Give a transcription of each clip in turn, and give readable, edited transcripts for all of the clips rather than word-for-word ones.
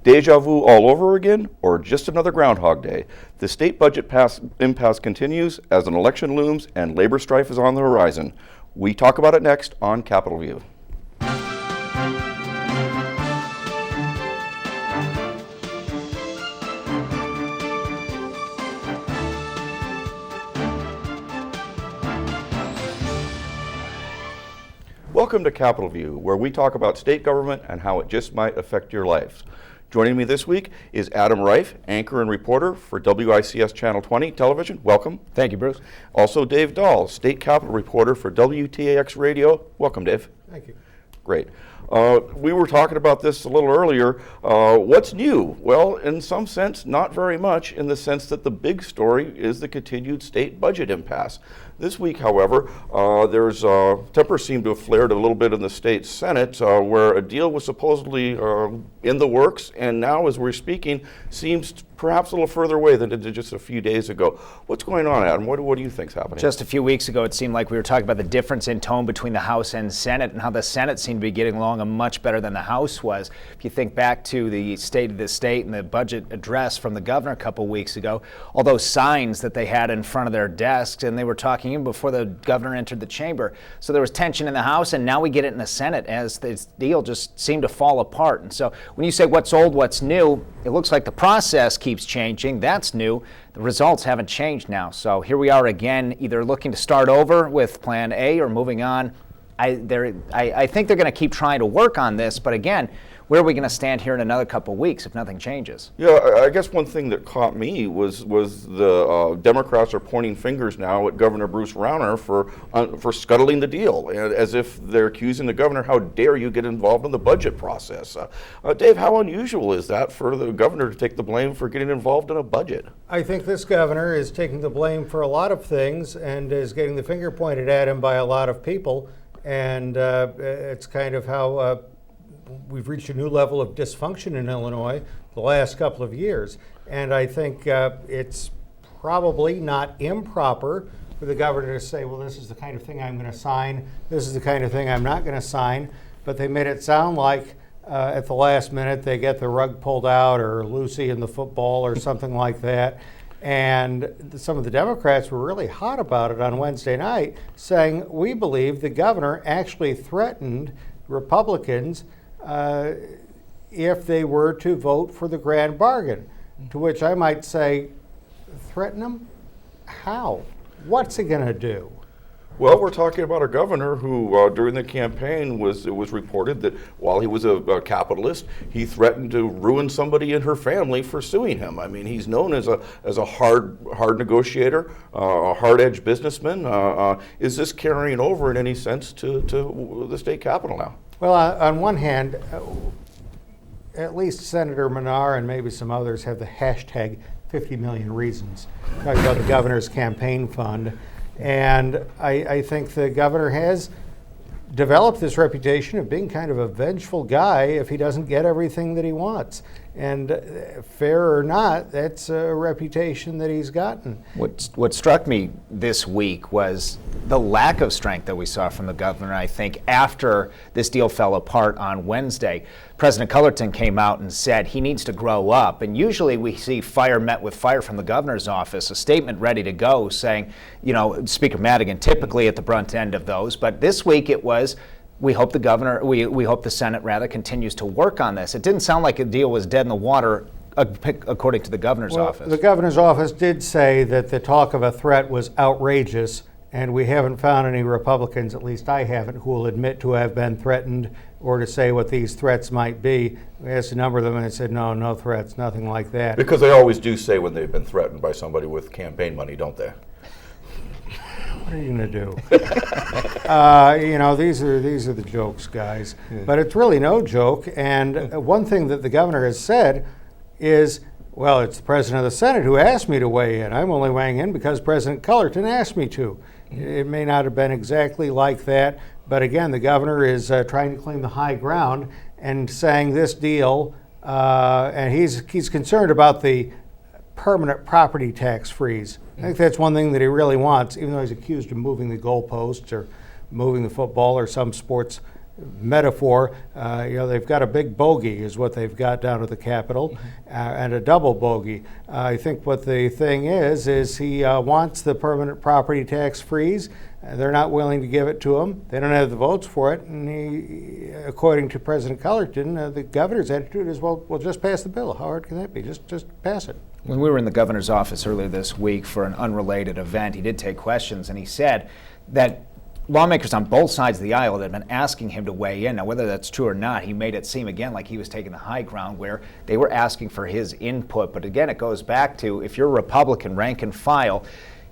Deja vu all over again, or just another Groundhog Day? The state budget impasse continues as an election looms and labor strife is on the horizon. We talk about it next on Capitol View. Welcome to Capitol View, where we talk about state government and how it just might affect your lives. Joining me this week is Adam Rife, anchor and reporter for WICS Channel 20 television. Welcome. Thank you, Bruce. Also Dave Dahl, state capitol reporter for WTAX radio. Welcome, Dave. Thank you. Great. We were talking about this a little earlier. What's new? Well, in some sense, not very much, in the sense that the big story is the continued state budget impasse. This week, however, tempers seem to have flared a little bit in the state Senate, where a deal was supposedly in the works, and now, as we're speaking, seems perhaps a little further away than it did just a few days ago. What's going on, Adam? What do you think's happening? Just a few weeks ago, it seemed like we were talking about the difference in tone between the House and Senate, and how the Senate seemed to be getting along much better than the House was. If you think back to the State of the State and the budget address from the governor a couple weeks ago, all those signs that they had in front of their desks, and they were talking even before the governor entered the chamber. So there was tension in the House, and now we get it in the Senate as this deal just seemed to fall apart. And so when you say what's old, what's new, it looks like the process keeps changing. That's new. The results haven't changed now. So here we are again, either looking to start over with Plan A or moving on. I think they're going to keep trying to work on this, but again, where are we going to stand here in another couple of weeks if nothing changes? Yeah, I guess one thing that caught me was the Democrats are pointing fingers now at Governor Bruce Rauner for scuttling the deal, and as if they're accusing the governor, how dare you get involved in the budget process? Dave, how unusual is that for the governor to take the blame for getting involved in a budget? I think this governor is taking the blame for a lot of things and is getting the finger pointed at him by a lot of people. And it's kind of how we've reached a new level of dysfunction in Illinois the last couple of years. And I think it's probably not improper for the governor to say, well, this is the kind of thing I'm going to sign, this is the kind of thing I'm not going to sign. But they made it sound like at the last minute they get the rug pulled out, or Lucy in the football or something like that. And some of the Democrats were really hot about it on Wednesday night, saying, we believe the governor actually threatened Republicans if they were to vote for the grand bargain. To which I might say, threaten them? How? What's he going to do? Well, we're talking about a governor who, during the campaign, it was reported that while he was a capitalist, he threatened to ruin somebody in her family for suing him. I mean, he's known as a hard negotiator, a hard-edged businessman. Is this carrying over in any sense to the state capitol now? Well, on one hand, at least Senator Rauner and maybe some others have the hashtag 50 million reasons, talking about the governor's campaign fund. And I think the governor has developed this reputation of being kind of a vengeful guy if he doesn't get everything that he wants. And fair or not, that's a reputation that he's gotten. What struck me this week was the lack of strength that we saw from the governor, I think, after this deal fell apart on Wednesday. President Cullerton came out and said he needs to grow up. And usually we see fire met with fire from the governor's office, a statement ready to go saying, Speaker Madigan typically at the brunt end of those. But this week it was, we hope the Senate rather continues to work on this. It didn't sound like a deal was dead in the water, according to the governor's office. The governor's office did say that the talk of a threat was outrageous, and we haven't found any Republicans, at least I haven't, who will admit to have been threatened or to say what these threats might be. We asked a number of them and they said, no threats, nothing like that. Because they always do say when they've been threatened by somebody with campaign money, don't they? What are you going to do? These are the jokes, guys. Yeah. But it's really no joke. And one thing that the governor has said is, well, it's the president of the Senate who asked me to weigh in. I'm only weighing in because President Cullerton asked me to. It may not have been exactly like that, but again, the governor is trying to claim the high ground and saying this deal, and he's concerned about the permanent property tax freeze. I think that's one thing that he really wants, even though he's accused of moving the goalposts or moving the football or some sports metaphor. They've got a big bogey is what they've got down at the Capitol, and a double bogey. I think what the thing is he wants the permanent property tax freeze. They're not willing to give it to him. They don't have the votes for it. And according to President Cullerton, the governor's attitude is, well, we'll just pass the bill. How hard can that be? Just pass it. When we were in the governor's office earlier this week for an unrelated event, he did take questions, and he said that lawmakers on both sides of the aisle had been asking him to weigh in. Now, whether that's true or not, he made it seem again like he was taking the high ground where they were asking for his input. But again, it goes back to, if you're a Republican rank and file,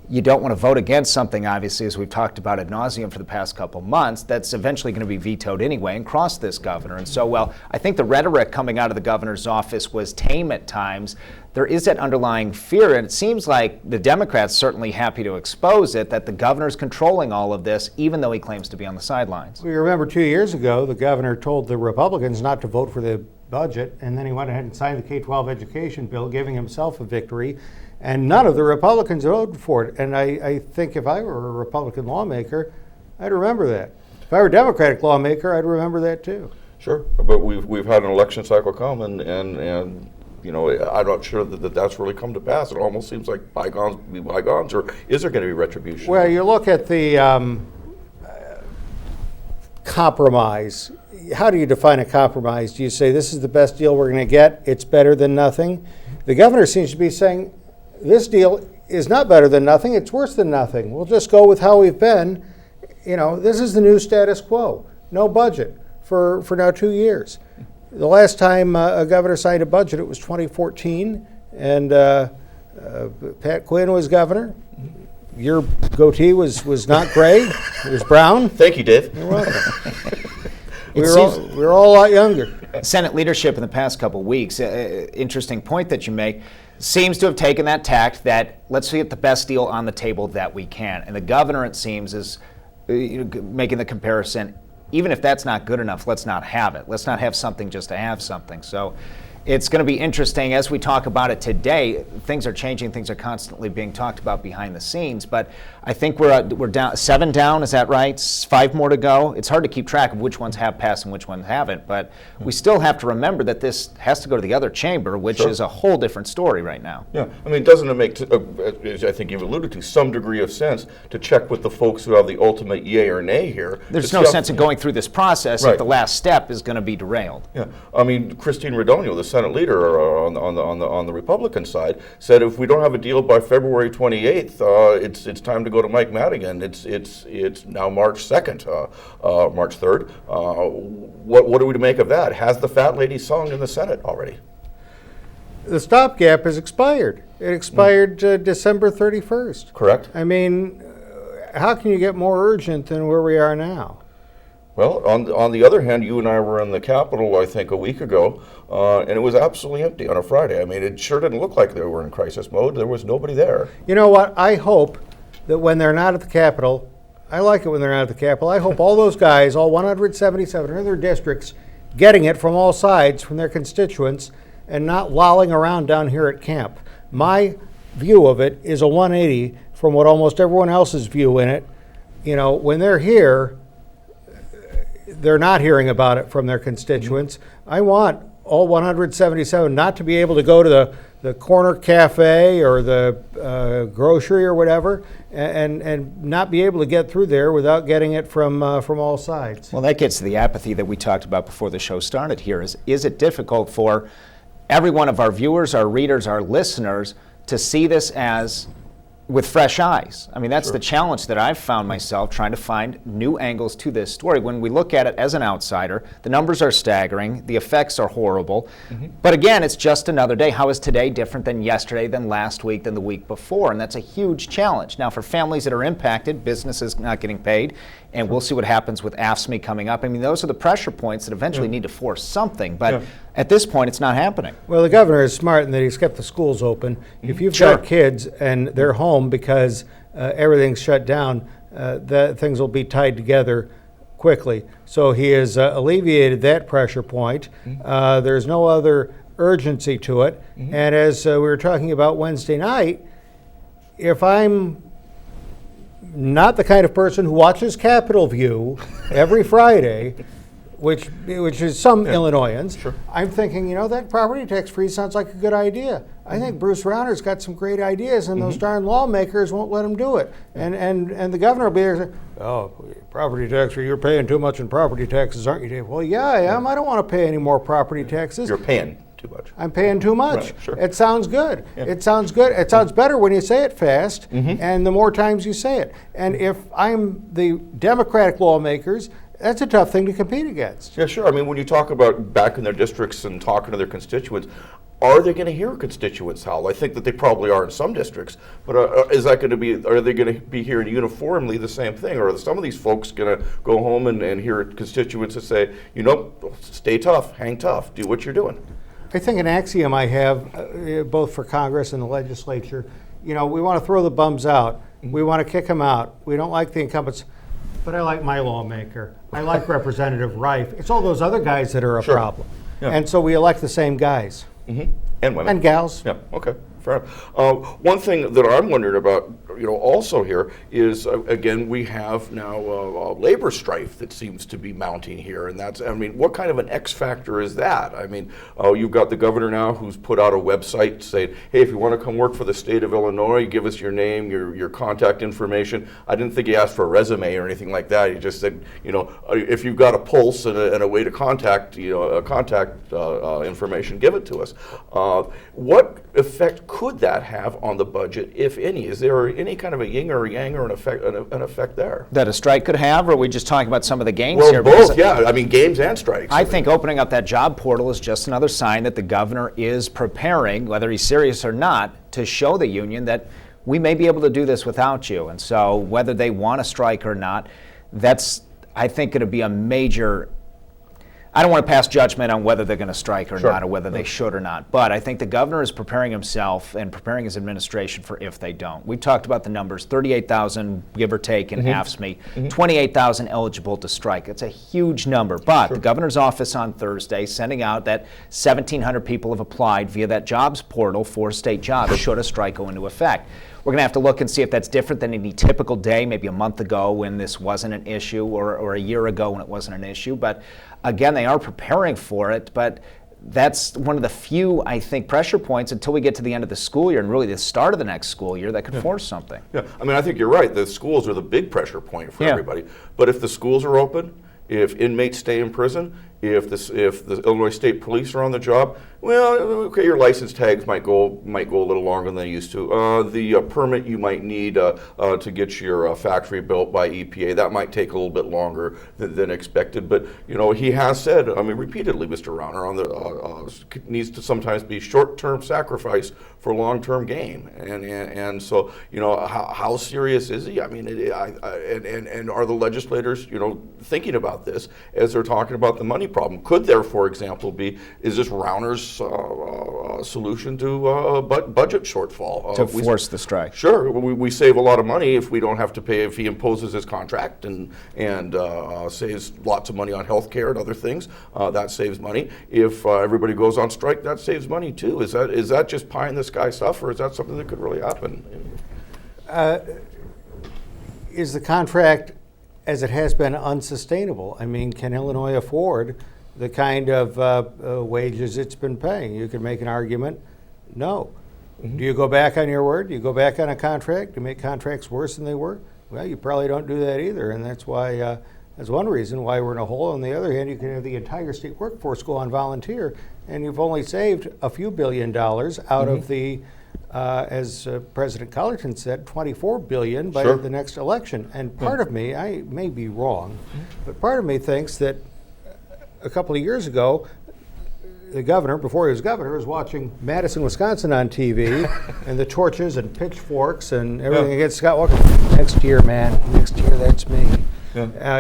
you don't want to vote against something, obviously, as we've talked about ad nauseum for the past couple months, that's eventually going to be vetoed anyway and cross this governor. And so, well, I think the rhetoric coming out of the governor's office was tame at times. There is that underlying fear, and it seems like the Democrats certainly happy to expose it, that the governor's controlling all of this, even though he claims to be on the sidelines. We remember 2 years ago, the governor told the Republicans not to vote for the budget, and then he went ahead and signed the K-12 education bill, giving himself a victory. And none of the Republicans voted for it. And I think if I were a Republican lawmaker, I'd remember that. If I were a Democratic lawmaker, I'd remember that too. Sure, but we've had an election cycle come, and I'm not sure that that's really come to pass. It almost seems like bygones be bygones, or is there going to be retribution? Well, you look at the compromise. How do you define a compromise? Do you say this is the best deal we're going to get? It's better than nothing? The governor seems to be saying, this deal is not better than nothing, it's worse than nothing. We'll just go with how we've been. This is the new status quo. No budget for now 2 years. The last time a governor signed a budget, it was 2014, and Pat Quinn was governor. Your goatee was not gray, it was brown. Thank you, Dave. You're welcome. We were all a lot younger. Senate leadership in the past couple of weeks, interesting point that you make, seems to have taken that tact that let's get the best deal on the table that we can. And the governor, it seems, is making the comparison, even if that's not good enough, let's not have it. Let's not have something just to have something. So it's going to be interesting as we talk about it today. Things are changing. Things are constantly being talked about behind the scenes. But I think we're down 7 down. Is that right? 5 more to go. It's hard to keep track of which ones have passed and which ones haven't. But we still have to remember that this has to go to the other chamber, which is a whole different story right now. Yeah, I mean, doesn't it make, as I think you've alluded to, some degree of sense to check with the folks who have the ultimate yay or nay here? There's no sense in going through this process if the last step is going to be derailed. Yeah, I mean, Christine Radonio, the Senate leader on the Republican side, said if we don't have a deal by February 28th, it's time to go to Mike Madigan. It's now March 2nd, March 3rd. What are we to make of that? Has the fat lady sung in the Senate already? The stopgap has expired. It expired December 31st. Correct. I mean, how can you get more urgent than where we are now? Well, on the other hand, you and I were in the Capitol, I think, a week ago, and it was absolutely empty on a Friday. I mean, it sure didn't look like they were in crisis mode. There was nobody there. You know what? I hope that when they're not at the Capitol, I like it when they're not at the Capitol. I hope all those guys, all 177 are in their districts, getting it from all sides, from their constituents, and not lolling around down here at camp. My view of it is a 180 from what almost everyone else's view in it. When they're here, they're not hearing about it from their constituents. I want all 177 not to be able to go to the corner cafe or the grocery or whatever and not be able to get through there without getting it from all sides. Well, that gets to the apathy that we talked about before the show started here. Is it difficult for every one of our viewers, our readers, our listeners to see this as with fresh eyes? I mean, that's the challenge that I've found myself trying to find new angles to this story. When we look at it as an outsider, the numbers are staggering, the effects are horrible. But again, it's just another day. How is today different than yesterday, than last week, than the week before? And that's a huge challenge. Now, for families that are impacted, businesses not getting paid, and we'll see what happens with AFSCME coming up. I mean, those are the pressure points that eventually need to force something. But at this point, it's not happening. Well, the governor is smart in that he's kept the schools open. If you've got kids and they're home because everything's shut down, things will be tied together quickly. So he has alleviated that pressure point. There's no other urgency to it. And as we were talking about Wednesday night, if I'm not the kind of person who watches CapitolView every Friday, which is some Illinoisans, sure. I'm thinking, that property tax freeze sounds like a good idea. I think Bruce Rauner's got some great ideas, and those darn lawmakers won't let him do it. And the governor will be there saying, oh, property tax, you're paying too much in property taxes, aren't you, Dave? Well, yeah, I am. I don't want to pay any more property taxes. You're paying too much. I'm paying too much. Right, sure. It sounds good. Yeah. It sounds good. It sounds better when you say it fast, and the more times you say it. And if I'm the Democratic lawmakers, that's a tough thing to compete against. Yeah, sure. I mean, when you talk about back in their districts and talking to their constituents, are they going to hear constituents howl? I think that they probably are in some districts, but is that going to be? Are they going to be hearing uniformly the same thing, or are some of these folks going to go home and hear constituents that say, stay tough, hang tough, do what you're doing? I think an axiom I have, both for Congress and the legislature, we want to throw the bums out. We want to kick them out. We don't like the incumbents. But I like my lawmaker. I like Representative Rife. It's all those other guys that are a problem. Yeah. And so we elect the same guys. And women. And gals. Yeah, okay, fair enough. One thing that I'm wondering about, also here is, again, we have now labor strife that seems to be mounting here. And that's, what kind of an X factor is that? You've got the governor now who's put out a website saying, hey, if you want to come work for the state of Illinois, give us your name, your contact information. I didn't think he asked for a resume or anything like that. He just said, if you've got a pulse and a way to contact, information, give it to us. What effect could that have on the budget, if any? Is there any kind of a yin or a yang or an effect there? That a strike could have, or are we just talking about some of the gains Well, here? both, yeah. Games and strikes. I think opening up that job portal is just another sign that the governor is preparing, whether he's serious or not, to show the union that we may be able to do this without you. And so whether they want to strike or not, that's, I think, going to be a major. I don't want to pass judgment on whether they're going to strike or not, or whether they should or not. But I think the governor is preparing himself and preparing his administration for if they don't. We've talked about the numbers, 38,000, give or take, in AFSCME, 28,000 eligible to strike. That's a huge number. But the governor's office on Thursday sending out that 1,700 people have applied via that jobs portal for state jobs should a strike go into effect. We're going to have to look and see if that's different than any typical day, maybe a month ago when this wasn't an issue, or a year ago when it wasn't an issue. But again, they are preparing for it. But that's one of the few, I think, pressure points until we get to the end of the school year and really the start of the next school year that could force something. Yeah, I think you're right. The schools are the big pressure point for everybody. But if the schools are open, if inmates stay in prison, if the Illinois State Police are on the job, well, okay, your license tags might go a little longer than they used to. The permit you might need to get your factory built by EPA, that might take a little bit longer than expected. But he has said, repeatedly, Mr. Rauner, needs to sometimes be short-term sacrifice for long-term gain. And so how serious is he? And are the legislators thinking about this as they're talking about the money problem? Could there, for example, is this Rauner's solution to a budget shortfall? To force the strike. Sure, we save a lot of money if we don't have to pay, if he imposes his contract and saves lots of money on health care and other things. That saves money. If everybody goes on strike, that saves money too. Is that just pie in the sky stuff, or is that something that could really happen? Is the contract, as it has been, unsustainable? Can Illinois afford the kind of wages it's been paying? You can make an argument, no. Do you go back on your word? Do you go back on a contract? Do you make contracts worse than they were? Well, you probably don't do that either, and that's why. That's one reason why we're in a hole. On the other hand, you can have the entire state workforce go on volunteer, and you've only saved a few $1 billion out of the, as President Collerton said, $24 billion by the next election. And part of me, I may be wrong, but part of me thinks that a couple of years ago, the governor, before he was governor, was watching Madison, Wisconsin on TV, and the torches and pitchforks and everything against Scott Walker. Next year, man, next year, that's me.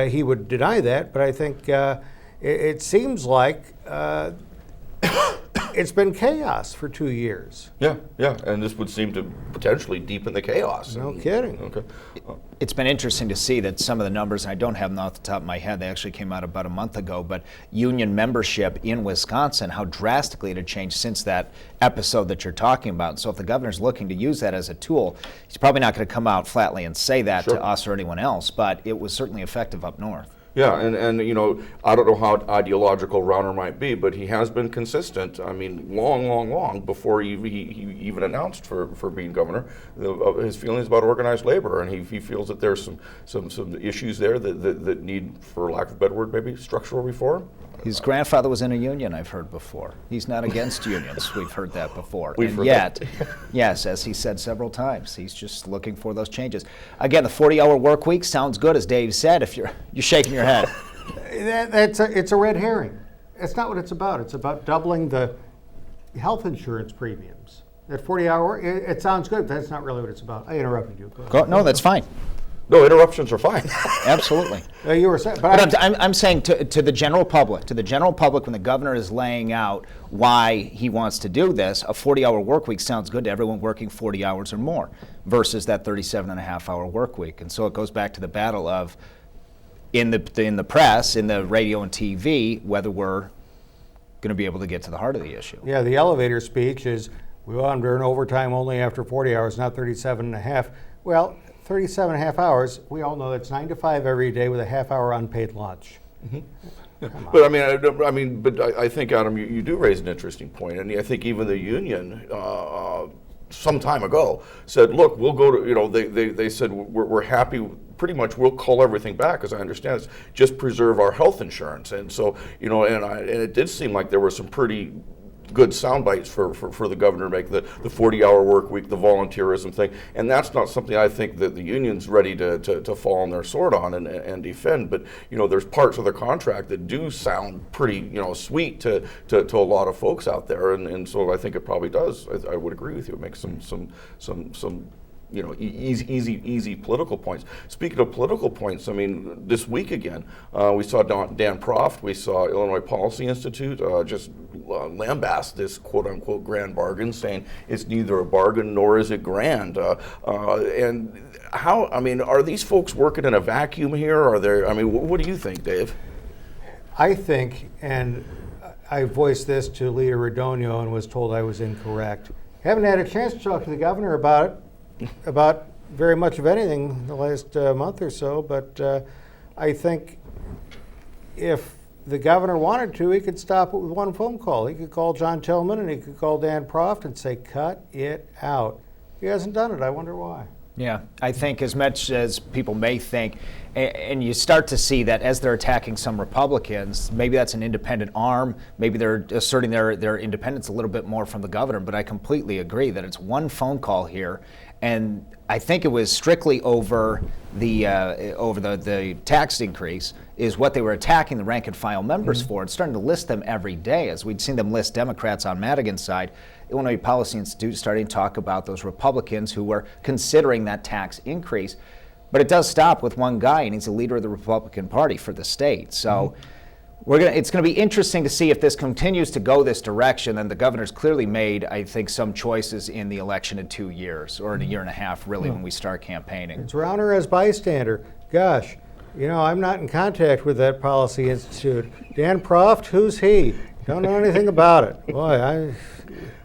He would deny that, but I think it seems like it's been chaos for 2 years. Yeah, and this would seem to potentially deepen the chaos. No kidding. Okay. It's been interesting to see that some of the numbers, and I don't have them off the top of my head, they actually came out about a month ago, but union membership in Wisconsin, how drastically it had changed since that episode that you're talking about. So if the governor's looking to use that as a tool, he's probably not going to come out flatly and say that to us or anyone else, but it was certainly effective up north. Yeah, and you know, I don't know how ideological Rauner might be, but he has been consistent. I mean, long before he even announced for being governor, his feelings about organized labor, and he feels that there's some issues there that need, for lack of a better word, maybe structural reform. His grandfather was in a union, I've heard before. He's not against unions. We've heard that before. We've and heard yet, that. yes, as he said several times, he's just looking for those changes. Again, the 40-hour work week sounds good, as Dave said, if you're shaking your head. It's a red herring. It's not what it's about. It's about doubling the health insurance premiums. That 40-hour, it sounds good, but that's not really what it's about. I interrupted you. No, that's fine. No, interruptions are fine. Absolutely. You were saying, but I'm saying to the general public, when the governor is laying out why he wants to do this, a 40-hour work week sounds good to everyone working 40 hours or more versus that 37.5-hour work week. And so it goes back to the battle of in the press, in the radio and TV, whether we're going to be able to get to the heart of the issue. Yeah, the elevator speech is, we want to earn overtime only after 40 hours, not 37.5. Well, 37.5 hours, we all know that's 9 to 5 every day with a half-hour unpaid lunch. Mm-hmm. But I think, Adam, you do raise an interesting point, and I think even the union some time ago said, look, we'll go to, you know, they said we're happy. Pretty much, we'll call everything back, as I understand it. Just preserve our health insurance, and so, you know, and it did seem like there were some pretty good sound bites for the governor to make, the 40-hour work week, the volunteerism thing, and that's not something I think that the union's ready to fall on their sword on and defend. But you know, there's parts of the contract that do sound pretty, you know, sweet to a lot of folks out there, and so I think it probably does. I would agree with you. It makes some you know, easy political points. Speaking of political points, I mean, this week again, we saw Dan Proft, we saw Illinois Policy Institute just lambast this quote-unquote grand bargain, saying it's neither a bargain nor is it grand. And how, I mean, are these folks working in a vacuum here? Are there, I mean, what do you think, Dave? I think, and I voiced this to Leader Radonio and was told I was incorrect. Haven't had a chance to talk to the governor about very much of anything the last month or so, but I think if the governor wanted to, he could stop it with one phone call. He could call John Tillman and he could call Dan Proft and say, cut it out. He hasn't done it. I wonder why. Yeah, I think as much as people may think, and you start to see that as they're attacking some Republicans, maybe that's an independent arm, maybe they're asserting their independence a little bit more from the governor, but I completely agree that it's one phone call here, and I think it was strictly over the tax increase is what they were attacking the rank and file members for, and starting to list them every day, as we'd seen them list Democrats on Madigan's side. Illinois Policy Institute starting to talk about those Republicans who were considering that tax increase. But it does stop with one guy, and he's the leader of the Republican Party for the state. So it's going to be interesting to see if this continues to go this direction. And the governor's clearly made, I think, some choices in the election in 2 years, or in a year and a half, really, when we start campaigning. It's Rauner as bystander. Gosh, you know, I'm not in contact with that Policy Institute. Dan Proft, who's he? Don't know anything about it. Boy,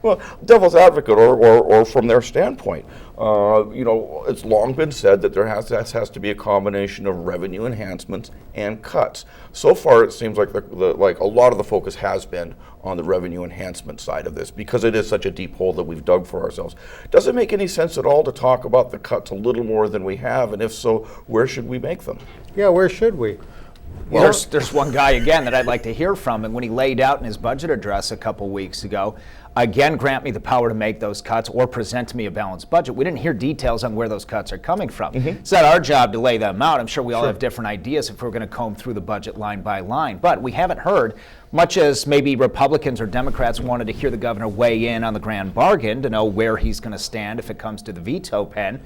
Well, devil's advocate, or from their standpoint, you know, it's long been said that there has to be a combination of revenue enhancements and cuts. So far, it seems like like a lot of the focus has been on the revenue enhancement side of this, because it is such a deep hole that we've dug for ourselves. Does it make any sense at all to talk about the cuts a little more than we have, and if so, where should we make them? yeah, where should we? Well, there's one guy, again, that I'd like to hear from, and when he laid out in his budget address a couple weeks ago, again, grant me the power to make those cuts or present to me a balanced budget. We didn't hear details on where those cuts are coming from. It's not our job to lay them out. I'm sure we all have different ideas if we're going to comb through the budget line by line, but we haven't heard, much as maybe Republicans or Democrats wanted to hear the governor weigh in on the grand bargain to know where he's going to stand if it comes to the veto pen.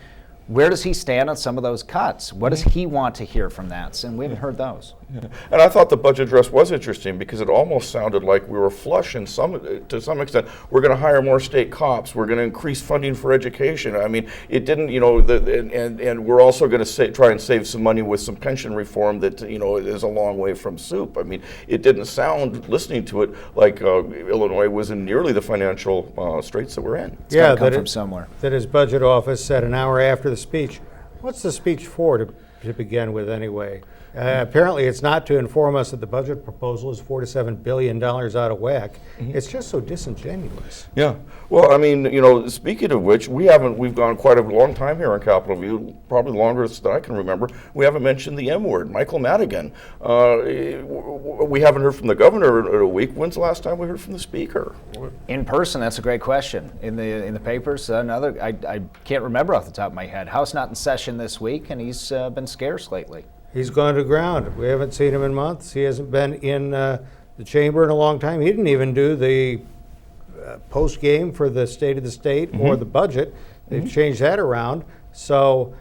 Where does he stand on some of those cuts? What does he want to hear from that? And we haven't heard those. Yeah. And I thought the budget address was interesting because it almost sounded like we were flush to some extent. We're going to hire more state cops. We're going to increase funding for education. I mean, it didn't, you know, and we're also going to try and save some money with some pension reform that, you know, is a long way from soup. I mean, it didn't sound, listening to it, like Illinois was in nearly the financial straits that we're in. It's got to come from somewhere. That his budget office said an hour after the speech. What's the speech for? To to begin with anyway. Apparently it's not to inform us that the budget proposal is $4 to $7 billion out of whack. It's just so disingenuous. Yeah. Well, I mean, you know, speaking of which, we've gone quite a long time here on Capitol View, probably longer than I can remember. We haven't mentioned the M word, Michael Madigan. We haven't heard from the governor in a week. When's the last time we heard from the speaker? In person, that's a great question. In the papers, I can't remember off the top of my head. House not in session this week, and he's been scarce lately. He's gone to ground. We haven't seen him in months. He hasn't been in the chamber in a long time. He didn't even do the post game for the State of the State or the budget. They've changed that around. So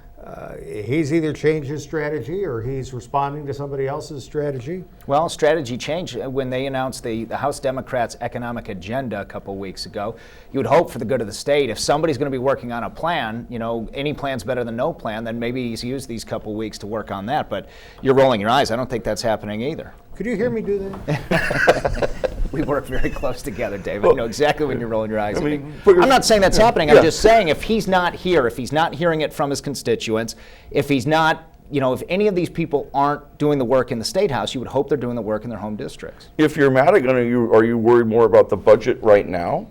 he's either changed his strategy or he's responding to somebody else's strategy. Well, strategy changed when they announced the House Democrats' economic agenda a couple weeks ago. You would hope for the good of the state. If somebody's going to be working on a plan, you know, any plan's better than no plan, then maybe he's used these couple weeks to work on that. But you're rolling your eyes. I don't think that's happening either. Could you hear me do that? We work very close together, Dave. I know exactly when you're rolling your eyes at me. but I'm not saying that's happening. I'm just saying if he's not here, if he's not hearing it from his constituents, if he's not, you know, if any of these people aren't doing the work in the State House, you would hope they're doing the work in their home districts. If you're Madigan, are you worried more about the budget right now,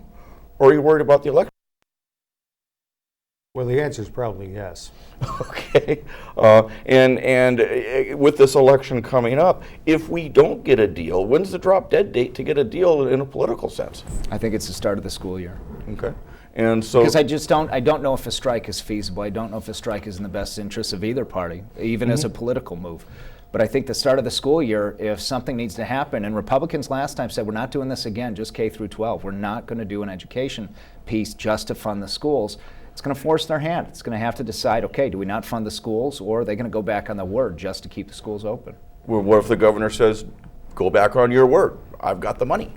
or are you worried about the election? Well, the answer is probably yes. Okay, and with this election coming up, if we don't get a deal, when's the drop dead date to get a deal in a political sense? I think it's the start of the school year. Okay, and so because I don't know if a strike is feasible. I don't know if a strike is in the best interest of either party, even as a political move. But I think the start of the school year, if something needs to happen, and Republicans last time said we're not doing this again, just K through 12. We're not going to do an education piece just to fund the schools. It's going to force their hand. It's going to have to decide, okay, do we not fund the schools, or are they going to go back on the word just to keep the schools open? Well, what if the governor says, go back on your word, I've got the money?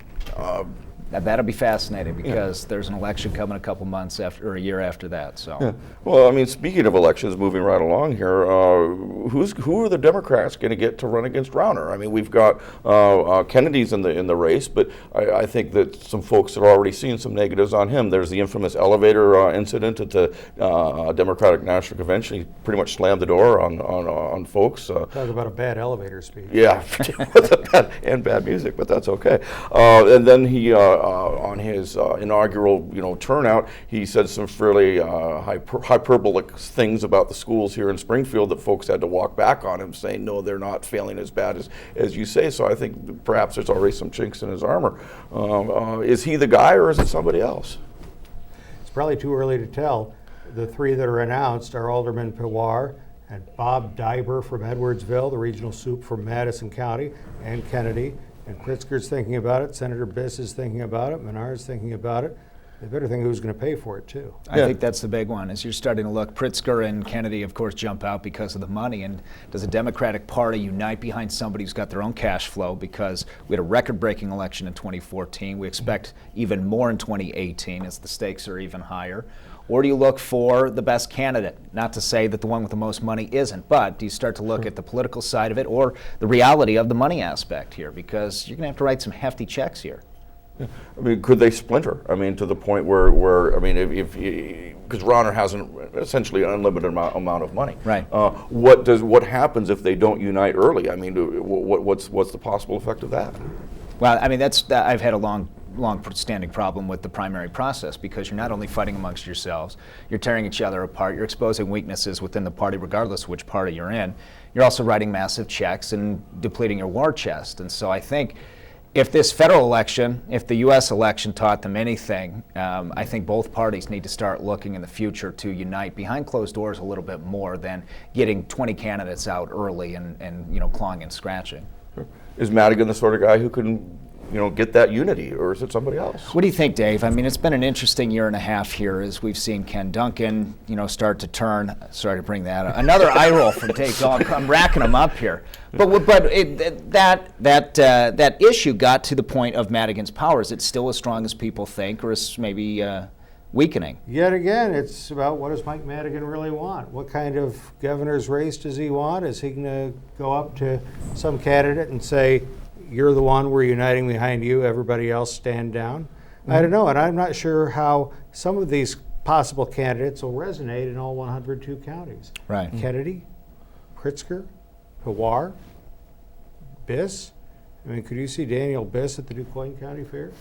Now, that'll be fascinating because there's an election coming a couple months after, or a year after that. So, Yeah. Well, I mean, speaking of elections, moving right along here, who are the Democrats going to get to run against Rauner? I mean, we've got Kennedy's in the race, but I think that some folks have already seen some negatives on him. There's the infamous elevator incident at the Democratic National Convention. He pretty much slammed the door on folks. Talk about a bad elevator speech. Yeah, and bad music, but that's okay. And then he, on his inaugural, turnout, he said some fairly hyperbolic things about the schools here in Springfield that folks had to walk back on him, saying, no, they're not failing as bad as you say. So I think perhaps there's already some chinks in his armor. Is he the guy, or is it somebody else? It's probably too early to tell. The three that are announced are Alderman Pewar and Bob Diber from Edwardsville, the regional soup from Madison County, and Kennedy. And Pritzker's thinking about it. Senator Biss is thinking about it. Menard's thinking about it. They better think who's going to pay for it, too. I think that's the big one. As you're starting to look, Pritzker and Kennedy, of course, jump out because of the money. And does the Democratic Party unite behind somebody who's got their own cash flow? Because we had a record-breaking election in 2014. We expect even more in 2018 as the stakes are even higher. Or do you look for the best candidate? Not to say that the one with the most money isn't, but do you start to look at the political side of it or the reality of the money aspect here? Because you're going to have to write some hefty checks here. Yeah. I mean, could they splinter? I mean, to the point where I mean, if because Rauner has essentially an unlimited amount of money. Right. What happens if they don't unite early? I mean, what's the possible effect of that? Well, I mean, I've had a long-standing problem with the primary process because you're not only fighting amongst yourselves, you're tearing each other apart, you're exposing weaknesses within the party regardless of which party you're in. You're also writing massive checks and depleting your war chest. And so I think if this federal election, if the U.S. election taught them anything, I think both parties need to start looking in the future to unite behind closed doors a little bit more than getting 20 candidates out early and clawing and scratching. Sure. Is Madigan the sort of guy who can get that unity, or is it somebody else? What do you think, Dave? I mean, it's been an interesting year and a half here as we've seen Ken Duncan, start to turn. Sorry to bring that up. Another eye roll from Dave Dahl. I'm racking them up here. But that issue got to the point of Madigan's power. Is it still as strong as people think, or is maybe weakening? Yet again, it's about what does Mike Madigan really want? What kind of governor's race does he want? Is he going to go up to some candidate and say, you're the one, we're uniting behind you, everybody else stand down? I don't know, and I'm not sure how some of these possible candidates will resonate in all 102 counties. Right. Kennedy? Pritzker, Pawar, Biss. I mean, could you see Daniel Biss at the Duquesne County Fair?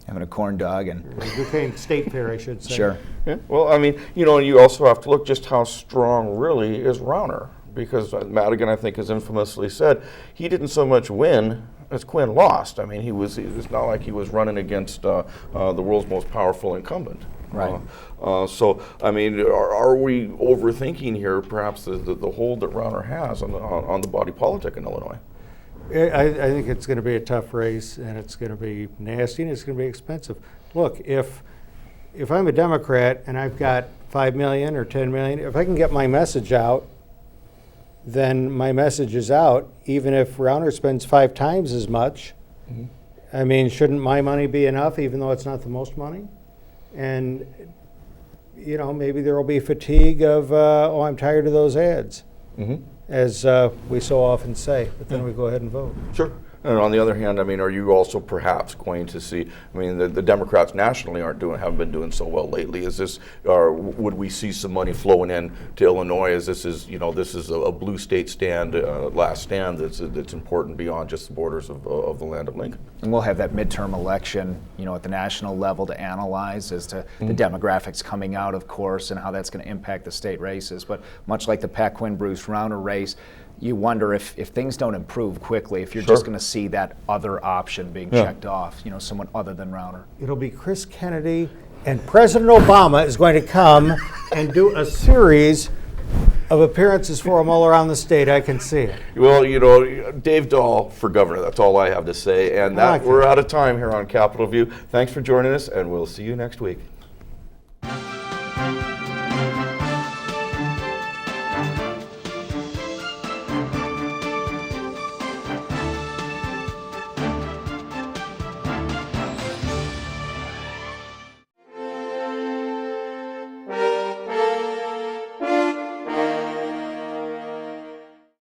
Having a corn dog and Or Duquesne State Fair, I should say. sure. Yeah, well, I mean, you know, and you also have to look just how strong really is Rauner, because Madigan, I think, has infamously said he didn't so much win as Quinn lost. I mean, it was not like he was running against the world's most powerful incumbent. Right. So, I mean, are we overthinking here perhaps the hold that Rauner has on the body politic in Illinois? I think it's going to be a tough race, and it's going to be nasty, and it's going to be expensive. Look, if I'm a Democrat and I've got $5 million or $10 million, if I can get my message out, then my message is out, even if Rauner spends 5 times as much. Mm-hmm. I mean, shouldn't my money be enough, even though it's not the most money? And, you know, maybe there will be fatigue of, oh, I'm tired of those ads. Mm-hmm. As we so often say, but then we go ahead and vote. Sure. And on the other hand, I mean, are you also perhaps going to see? I mean, the Democrats nationally haven't been doing so well lately. Is this, or would we see some money flowing in to Illinois? As this is, you know, this is a blue state stand, last stand that's important beyond just the borders of the land of Lincoln. And we'll have that midterm election, you know, at the national level to analyze as to the demographics coming out, of course, and how that's going to impact the state races. But much like the Pat Quinn-Bruce Rauner race, you wonder if things don't improve quickly, if you're just going to see that other option being checked off, you know, someone other than Rauner. It'll be Chris Kennedy, and President Obama is going to come and do a series of appearances for him all around the state. I can see it. Well, you know, Dave Dahl for governor. That's all I have to say. And I like we're out of time here on Capitol View. Thanks for joining us, and we'll see you next week.